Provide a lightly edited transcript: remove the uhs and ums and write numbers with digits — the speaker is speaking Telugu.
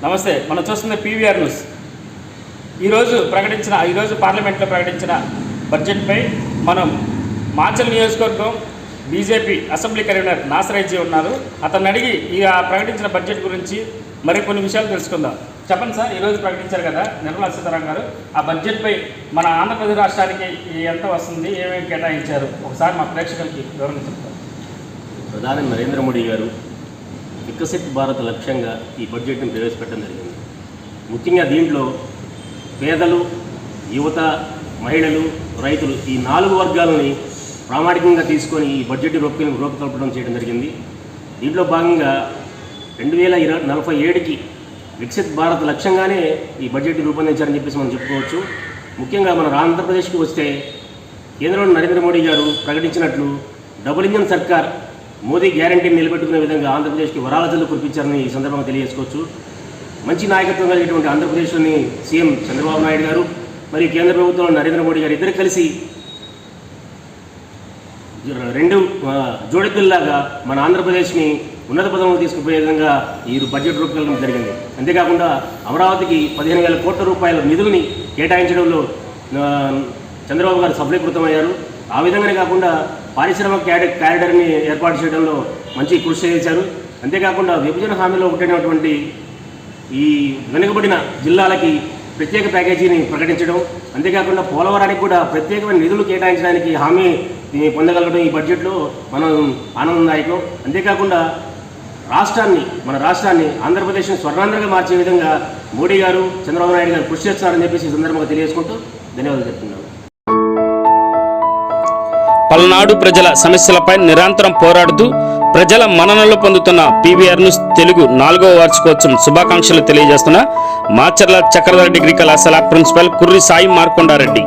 నమస్తే. మనం చూస్తున్న పీవీఆర్ న్యూస్. ఈరోజు పార్లమెంట్లో ప్రకటించిన బడ్జెట్పై మనం మాచల్ నియోజకవర్గం బీజేపీ అసెంబ్లీ కన్వీనర్ నాసరైజీ ఉన్నారు. అతన్ని అడిగి ప్రకటించిన బడ్జెట్ గురించి మరికొన్ని విషయాలు తెలుసుకుందాం. చెప్పండి సార్, ఈరోజు ప్రకటించారు కదా నిర్మలా సీతారామన్ గారు, ఆ బడ్జెట్పై మన ఆంధ్రప్రదేశ్ రాష్ట్రానికి ఎంత వస్తుంది, ఏమేమి కేటాయించారు, ఒకసారి మా ప్రేక్షకులకి వివరంగా చెప్తారు. ప్రధాని నరేంద్ర మోడీ గారు వికసిత్ భారత్ లక్ష్యంగా ఈ బడ్జెట్ని ప్రవేశపెట్టడం జరిగింది. ముఖ్యంగా దీంట్లో పేదలు, యువత, మహిళలు, రైతులు ఈ 4 వర్గాలని ప్రామాణికంగా తీసుకొని ఈ బడ్జెట్ రూపకల్పన చేయడం జరిగింది. దీంట్లో భాగంగా 2047కి వికసిత్ భారత్ లక్ష్యంగానే ఈ బడ్జెట్ రూపొందించారని చెప్పేసి మనం చెప్పుకోవచ్చు. ముఖ్యంగా మన ఆంధ్రప్రదేశ్కి వస్తే కేంద్రంలో నరేంద్ర మోడీ గారు ప్రకటించినట్లు డబుల్ ఇంజన్ సర్కార్ మోదీ గ్యారంటీని నిలబెట్టుకునే విధంగా ఆంధ్రప్రదేశ్కి వరాల జల్లు కురిపించారని ఈ సందర్భంగా తెలియజేసుకోవచ్చు. మంచి నాయకత్వం కలిగినటువంటి ఆంధ్రప్రదేశ్లోని సీఎం చంద్రబాబు నాయుడు గారు మరియు కేంద్ర ప్రభుత్వంలో నరేంద్ర మోడీ గారు ఇద్దరు కలిసి 2 జోడెద్దుల్లాగా మన ఆంధ్రప్రదేశ్ని ఉన్నత పదంలో తీసుకుపోయే విధంగా ఈ బడ్జెట్ రూపకల్పన జరిగింది. అంతేకాకుండా అమరావతికి 15,000 కోట్ల రూపాయల నిధుల్ని కేటాయించడంలో చంద్రబాబు గారు సఫలీకృతమయ్యారు. ఆ విధంగానే కాకుండా పారిశ్రామిక క్యారిడర్ని ఏర్పాటు చేయడంలో మంచి కృషి చేశారు. అంతేకాకుండా విభజన హామీలో ఒకటైనటువంటి ఈ వెనుకబడిన జిల్లాలకి ప్రత్యేక ప్యాకేజీని ప్రకటించడం, అంతేకాకుండా పోలవరానికి కూడా ప్రత్యేకమైన నిధులు కేటాయించడానికి హామీ పొందగలగడం ఈ బడ్జెట్లో మనం ఆనందదాయకం. అంతేకాకుండా మన రాష్ట్రాన్ని ఆంధ్రప్రదేశ్ని స్వర్ణాంధ్రగా మార్చే విధంగా మోడీ గారు, చంద్రబాబు నాయుడు గారు కృషి చేస్తున్నారని చెప్పేసి ఈ సందర్భంగా తెలియజేసుకుంటూ ధన్యవాదాలు చెప్తున్నాను. పల్నాడు ప్రజల సమస్యలపై నిరంతరం పోరాడుతూ ప్రజల మన్ననలు పొందుతున్న పీవీఆర్ న్యూస్ తెలుగు 4వ వార్షికోత్సవం శుభాకాంక్షలు తెలియజేస్తున్న మాచర్ల చక్రధర డిగ్రీ కళాశాల ప్రిన్సిపల్ కుర్రి సాయి మార్కొండారెడ్డి.